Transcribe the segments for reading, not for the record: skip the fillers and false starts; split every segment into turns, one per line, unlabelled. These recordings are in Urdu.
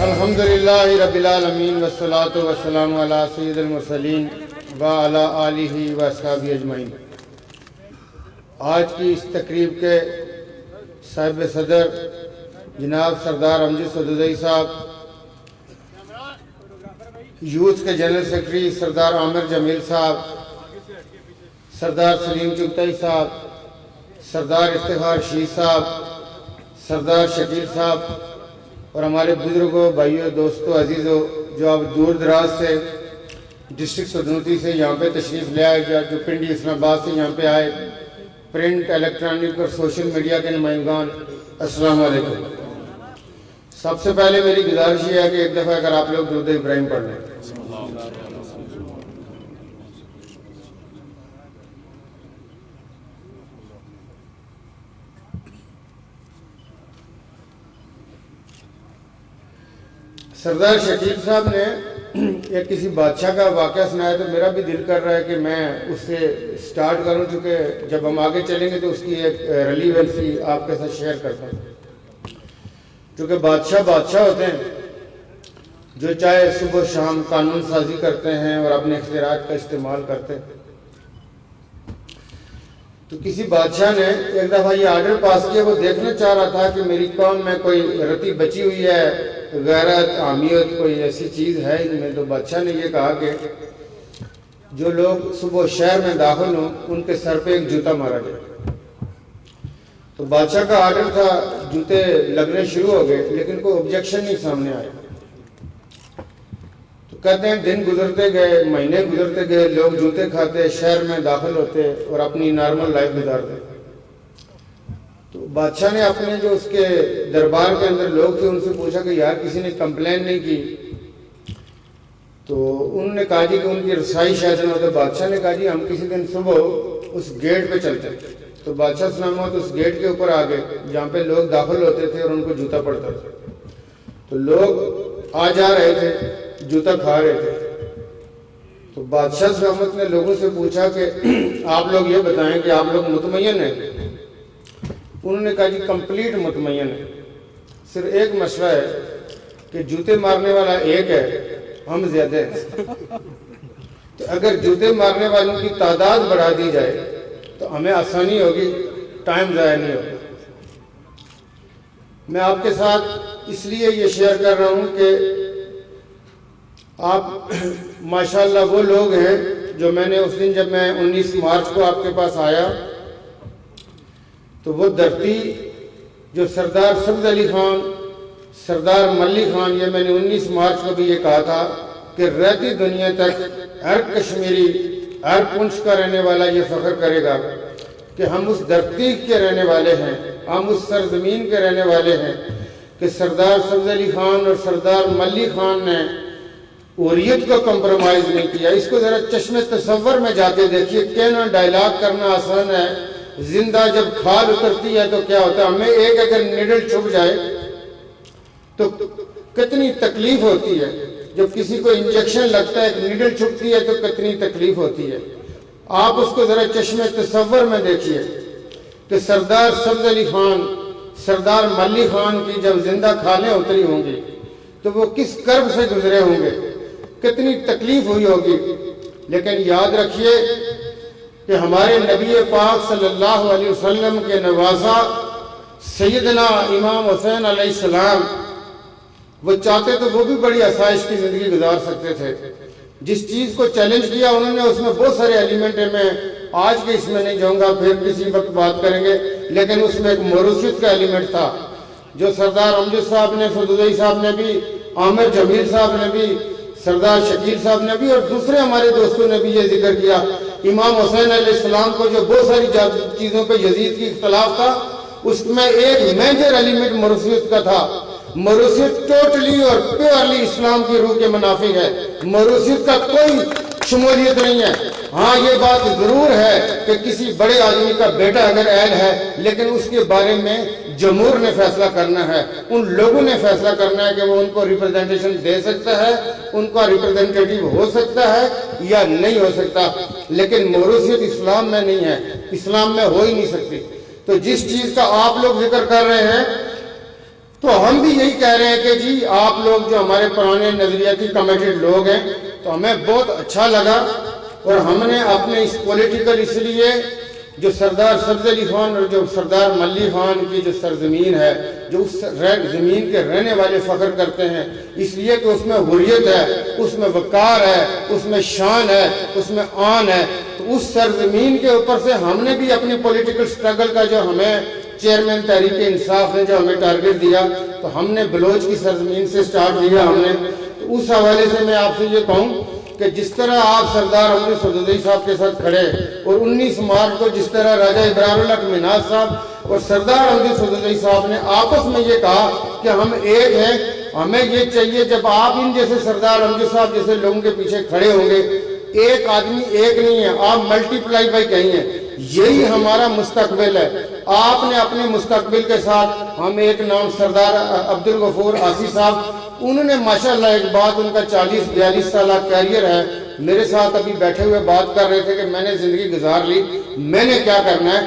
الحمدللہ رب العالمین والصلاة والسلام علی سید المرسلین وعلی آلہ واصحابہ اجمعین۔ آج کی اس تقریب کے صاحب صدر جناب سردار امجد سدوزئی صاحب، یوتھ کے جنرل سیکرٹری سردار عامر جمیل صاحب، سردار سلیم چغتائی صاحب، سردار افتخار شیخ صاحب، سردار شکیل صاحب اور ہمارے بزرگوں، بھائیوں، دوستوں، عزیزوں جو آپ دور دراز سے ڈسٹرکٹ سدنوتی سے یہاں پہ تشریف لے آئے، جو پنڈی اسلام آباد سے یہاں پہ آئے، پرنٹ، الیکٹرانک اور سوشل میڈیا کے نمائندگان، السلام علیکم۔ سب سے پہلے میری گزارش یہ ہے کہ ایک دفعہ اگر آپ لوگ درود ابراہیم پڑھ لیں۔ سردار شکیل صاحب نے ایک کسی بادشاہ کا واقعہ سنایا تو میرا بھی دل کر رہا ہے کہ میں اس سے سٹارٹ کروں، چونکہ جب ہم آگے چلیں گے تو اس کی ایک ریلیونسی آپ کے ساتھ شیئر کرتا ہوں۔ چونکہ بادشاہ ہوتے ہیں جو چاہے صبح و شام قانون سازی کرتے ہیں اور اپنے اختیارات کا استعمال کرتے ہیں۔ تو کسی بادشاہ نے ایک دفعہ یہ آرڈر پاس کیا، وہ دیکھنا چاہ رہا تھا کہ میری قوم میں کوئی رتی بچی ہوئی ہے، غیرت، حامیت، کوئی ایسی چیز ہے ان میں۔ تو بادشاہ نے یہ کہا کہ جو لوگ صبح شہر میں داخل ہوں ان کے سر پہ ایک جوتا مارا جائے۔ تو بادشاہ کا آرڈر تھا، جوتے لگنے شروع ہو گئے لیکن کوئی آبجیکشن نہیں سامنے آیا۔ تو کہتے ہیں دن گزرتے گئے، مہینے گزرتے گئے، لوگ جوتے کھاتے، شہر میں داخل ہوتے اور اپنی نارمل لائف گزارتے۔ تو بادشاہ نے اپنے جو اس کے دربار کے اندر لوگ تھے ان سے پوچھا کہ یار کسی نے کمپلین نہیں کی؟ تو انہوں نے کہا جی کہ ان کی رسائی شاید نہ ہو۔ تو بادشاہ نے کہا جی ہم کسی دن صبح اس گیٹ پہ چلتے۔ تو بادشاہ سلامت اس گیٹ کے اوپر آگے جہاں پہ لوگ داخل ہوتے تھے اور ان کو جوتا پڑتا تھا۔ تو لوگ آ جا رہے تھے، جوتا کھا رہے تھے۔ تو بادشاہ سلامت نے لوگوں سے پوچھا کہ آپ لوگ یہ بتائیں کہ آپ لوگ مطمئن ہیں؟ انہوں نے کہا جی کمپلیٹ مطمئن ہے، صرف ایک مسئلہ ہے کہ جوتے مارنے والا ایک ہے، ہم زیادہ ہیں۔ تو اگر جوتے مارنے والوں کی تعداد بڑھا دی جائے تو ہمیں آسانی ہوگی، ٹائم ضائع نہیں ہوگا۔ میں آپ کے ساتھ اس لیے یہ شیئر کر رہا ہوں کہ آپ ماشاءاللہ وہ لوگ ہیں جو میں نے اس دن جب میں 19 مارچ کو آپ کے پاس آیا تو وہ دھرتی جو سردار سبز علی خان، سردار ملی خان، یہ میں نے 19 مارچ کو بھی یہ کہا تھا کہ رہتی دنیا تک ہر کشمیری، ہر پنچ کا رہنے والا یہ فخر کرے گا کہ ہم اس دھرتی کے رہنے والے ہیں، ہم اس سرزمین کے رہنے والے ہیں کہ سردار سبز علی خان اور سردار ملی خان نے اوریت کو کمپرومائز نہیں کیا۔ اس کو ذرا چشم تصور میں جا کے دیکھیے، کہنا ڈائلاگ کرنا آسان ہے، زندہ جب کھال اترتی ہے تو کیا ہوتا ہے؟ ہمیں ایک اگر نیڈل چھپ جائے تو کتنی تکلیف ہوتی ہے، جب کسی کو انجیکشن لگتا ہے، ایک نیڈل چھپتی ہے تو کتنی تکلیف ہوتی ہے۔ آپ اس کو ذرا چشم تصور میں دیکھیے کہ سردار سبز علی خان، سردار ملی خان کی جب زندہ کھالیں اتری ہوں گی تو وہ کس کرب سے گزرے ہوں گے، کتنی تکلیف ہوئی ہوگی۔ لیکن یاد رکھیے کہ ہمارے نبی پاک صلی اللہ علیہ وسلم کے نوازا سیدنا امام حسین علیہ السلام، وہ چاہتے تو وہ بھی بڑی آسائش کی زندگی گزار سکتے تھے۔ جس چیز کو چیلنج کیا انہوں نے، اس میں بہت سارے ایلیمنٹ ہیں، میں آج کے اس میں نہیں جاؤں گا، پھر کسی وقت بات کریں گے، لیکن اس میں ایک موروثیت کا ایلیمنٹ تھا جو سردار امجد صاحب نے، سدوزئی صاحب نے بھی، عامر جمیل صاحب نے بھی، سردار شکیل صاحب نے بھی اور دوسرے ہمارے دوستوں نے بھی یہ ذکر کیا۔ امام حسین علیہ السلام کو جو بہت ساری چیزوں پہ یزید کی اختلاف تھا، اس میں ایک میجر ایلیمنٹ موروثیت کا تھا۔ موروثیت ٹوٹلی اور پیورلی اسلام کی روح کے منافق ہے، موروثیت کا کوئی شمولیت نہیں ہے۔ ہاں یہ بات ضرور ہے کہ کسی بڑے آدمی کا بیٹا اگر اہل ہے، لیکن اس کے بارے میں جمہور نے فیصلہ کرنا ہے، ان لوگوں نے فیصلہ کرنا ہے کہ وہ ان کو ریپرزنٹیشن دے سکتا ہے، ان کا ریپرزنٹیٹیو ہو سکتا ہے یا نہیں ہو سکتا، لیکن موروثیت اسلام میں نہیں ہے، اسلام میں ہو ہی نہیں سکتی۔ تو جس چیز کا آپ لوگ ذکر کر رہے ہیں تو ہم بھی یہی کہہ رہے ہیں کہ جی آپ لوگ جو ہمارے پرانے نظریاتی کمیٹڈ لوگ ہیں تو ہمیں بہت اچھا لگا، اور ہم نے اپنے اس پولیٹیکل اس لیے جو سردار سبز علی خان اور جو سردار ملی خان کی جو سرزمین ہے، جو اس زمین کے رہنے والے فخر کرتے ہیں، اس لیے کہ اس میں حریت ہے، اس میں وقار ہے، اس میں شان ہے، اس میں آن ہے، تو اس سرزمین کے اوپر سے ہم نے بھی اپنی پولیٹیکل سٹرگل کا جو ہمیں چیئرمین تحریک انصاف نے جو ہمیں ٹارگٹ دیا، تو ہم نے بلوچ کی سرزمین سے سٹارٹ کیا ہم نے۔ تو اس حوالے سے میں آپ سے یہ کہوں کہ جس طرح آپ سردار عمر سدوزئی صاحب کے ساتھ کھڑے، اور 19 مارچ کو جس طرح راجہ ابرار الحق منہاج صاحب اور سردار عمر سدوزئی صاحب نے آپس میں یہ کہا کہ ہم ایک ہیں، ہمیں یہ چاہیے جب آپ ان جیسے سردار عمر صاحب جیسے لوگوں کے پیچھے کھڑے ہوں گے، ایک آدمی ایک نہیں ہے، آپ ملٹی پلائی بائی کہیں ہیں، یہی ہمارا مستقبل ہے۔ آپ نے اپنے مستقبل کے ساتھ ہم ایک نام سردار عبدالغفور آسی صاحب، انہوں نے ماشاءاللہ ایک بات، ان کا 40-42 سالہ کیریئر ہے، میرے ساتھ ابھی بیٹھے ہوئے بات کر رہے تھے کہ میں نے زندگی گزار لی، میں نے کیا کرنا ہے،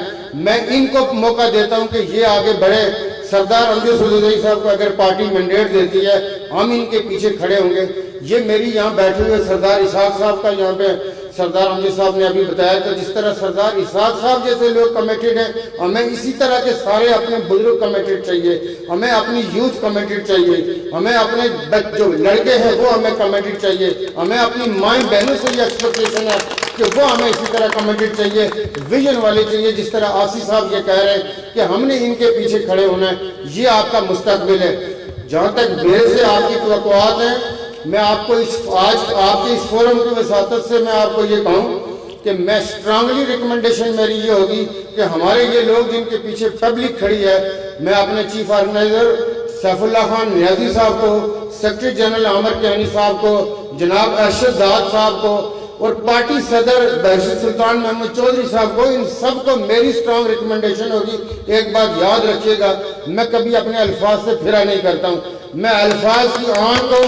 میں ان کو موقع دیتا ہوں کہ یہ آگے بڑھے۔ سردار عمر سدوزئی صاحب کو اگر پارٹی مینڈیٹ دیتی ہے ہم ان کے پیچھے کھڑے ہوں گے۔ یہ میری یہاں بیٹھے ہوئے سردار اسحاق صاحب کا یہاں پہ سردار عمر صاحب نے ابھی بتایا، تو جس طرح سردار اسحاق صاحب جیسے لوگ کمیٹڈ ہیں، ہمیں اسی طرح کے سارے اپنے بزرگ کمیٹڈ چاہیے، ہمیں اپنی یوتھ کمیٹڈ چاہیے، ہمیں اپنے جو لڑکے ہیں وہ ہمیں کمیٹڈ چاہیے، ہمیں اپنی مائیں بہنوں سے یہ ایکسپیکٹیشن ہے کہ وہ ہمیں اسی طرح کمیٹڈ چاہیے، ویژن والے چاہیے، جس طرح آسی صاحب یہ کہہ رہے ہیں کہ ہم نے ان کے پیچھے کھڑے ہونا ہے، یہ آپ کا مستقبل ہے۔ جہاں تک میرے سے آپ کی توقعات ہیں، میں آپ کو آج آپ کے اس فورم کی وساطت سے میں آپ کو یہ کہوں کہ میں اسٹرانگلی ریکمنڈیشن میری یہ ہوگی کہ ہمارے یہ لوگ جن کے پیچھے پبلک کھڑی ہے، میں اپنے چیف آرگنائزر سیف اللہ خان نیازی صاحب کو، سیکرٹری جنرل عامر کیانی صاحب کو، جناب ارشد داد صاحب کو، اور پارٹی صدر بہشت سلطان محمد چودھری صاحب کو، ان سب کو میری سٹرانگ ریکمنڈیشن ہوگی۔ ایک بات یاد رکھیے گا، میں کبھی اپنے الفاظ سے پھرا نہیں کرتا ہوں، میں الفاظ کی آن کو،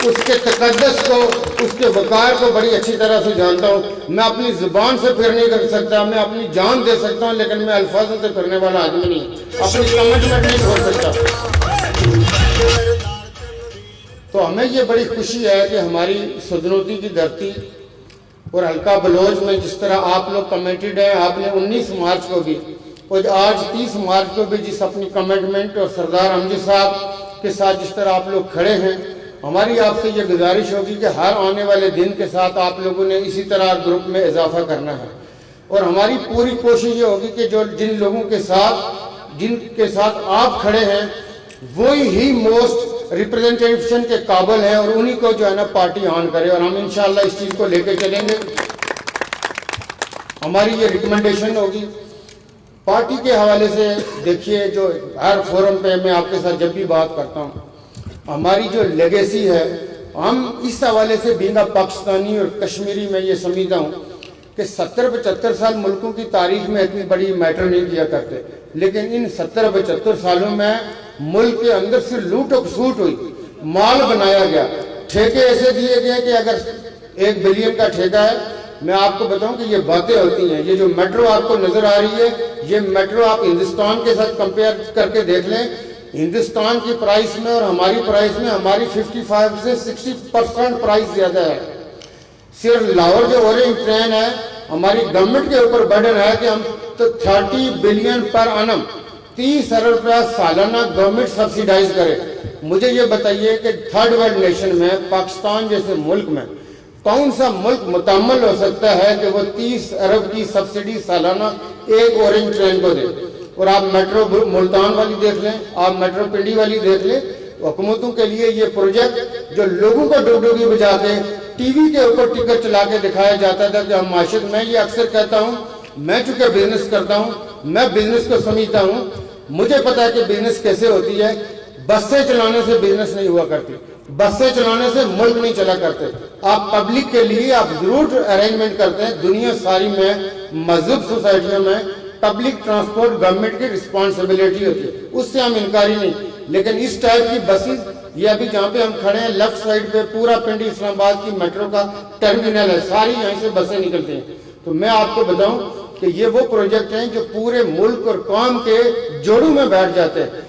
اس کے تقدس کو، اس کے وقار کو بڑی اچھی طرح سے جانتا ہوں۔ میں اپنی زبان سے پھر نہیں کر سکتا، میں اپنی جان دے سکتا ہوں، لیکن میں الفاظوں سے پھرنے والا آدمی نہیں، اپنی کمٹمنٹ نہیں چھوڑ سکتا۔ تو ہمیں یہ بڑی خوشی ہے کہ ہماری سدنوتی کی دھرتی اور حلقہ بلوچ میں جس طرح آپ لوگ کمیٹڈ ہیں، آپ نے 19 مارچ کو بھی اور آج 30 مارچ کو بھی جس اپنی کمٹمنٹ اور سردار امجد صاحب کے ساتھ جس طرح آپ لوگ کھڑے ہیں، ہماری آپ سے یہ گزارش ہوگی کہ ہر آنے والے دن کے ساتھ آپ لوگوں نے اسی طرح گروپ میں اضافہ کرنا ہے، اور ہماری پوری کوشش یہ ہوگی کہ جن لوگوں کے ساتھ آپ کھڑے ہیں وہی ہی موسٹ ریپرزنٹیشن کے قابل ہیں، اور انہی کو جو ہے نا پارٹی آن کرے، اور ہم انشاءاللہ اس چیز کو لے کے چلیں گے۔ ہماری یہ ریکمنڈیشن ہوگی پارٹی کے حوالے سے۔ دیکھیے جو ہر فورم پہ میں آپ کے ساتھ جب بھی بات کرتا ہوں، ہماری جو لیگیسی ہے، ہم اس حوالے سے بینگا پاکستانی اور کشمیری میں یہ سمجھتا ہوں کہ 70-75 سال ملکوں کی تاریخ میں اتنی بڑی میٹر نہیں کیا کرتے، لیکن ان 70-75 سالوں میں ملک کے اندر سے لوٹ و کھسوٹ ہوئی، مال بنایا گیا، ٹھیکے ایسے دیے گئے کہ اگر 1 بلین کا ٹھیکہ ہے، میں آپ کو بتاؤں کہ یہ باتیں ہوتی ہیں۔ یہ جو میٹرو آپ کو نظر آ رہی ہے، یہ میٹرو آپ ہندوستان کے ساتھ کمپیئر کر کے دیکھ لیں، ہندوستان کی پرائس میں اور ہماری پرائس میں ہماری 55 سے 60% پرائس زیادہ ہے۔ صرف لاہور جو اورنج ٹرین ہے، ہماری گورنمنٹ کے اوپر برڈن ہے کہ ہم 30 بلین پر انم 30 ارب روپیہ سالانہ گورنمنٹ سبسیڈائز کرے۔ مجھے یہ بتائیے کہ تھرڈ ورلڈ نیشن میں، پاکستان جیسے ملک میں، کون سا ملک متعمل ہو سکتا ہے کہ وہ 30 ارب کی سبسیڈی سالانہ ایک اورنج ٹرین کو دے؟ اور آپ میٹرو ملتان والی دیکھ لیں، آپ میٹرو پنڈی والی دیکھ لیں، حکومتوں کے لیے یہ پروجیکٹ جو لوگوں کو ڈگڈگی بجا کے ٹی وی کے اوپر ٹکٹ چلا کے دکھایا جاتا تھا کہ ہم معاشرت میں، یہ اکثر کہتا ہوں، میں چونکہ بزنس کرتا ہوں، میں بزنس کو سمجھتا ہوں، مجھے پتا ہے کہ بزنس کیسے ہوتی ہے۔ بسیں چلانے سے بزنس نہیں ہوا کرتی، بسیں چلانے سے ملک نہیں چلا کرتے۔ آپ پبلک کے لیے آپ ضرور ارینجمنٹ کرتے ہیں، دنیا ساری میں مذہب سوسائٹیوں میں پبلک ٹرانسپورٹ گورنمنٹ کی رسپانسبلٹی ہوتی ہے، اس سے ہم انکاری نہیں، لیکن اس ٹائپ کی بسیں، یہ ابھی جہاں پہ ہم کھڑے ہیں لیفٹ سائڈ پہ پورا پنڈی اسلام آباد کی میٹرو کا ٹرمینل ہے، ساری یہیں سے بسیں نکلتی ہیں۔ تو میں آپ کو بتاؤں کہ یہ وہ پروجیکٹ ہیں جو پورے ملک اور قوم کے جوڑوں میں بیٹھ جاتے ہیں۔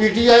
PTI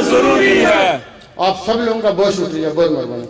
ضروری ہے.
آپ سب لوگوں کا بہت شکریہ, بہت مہربانی.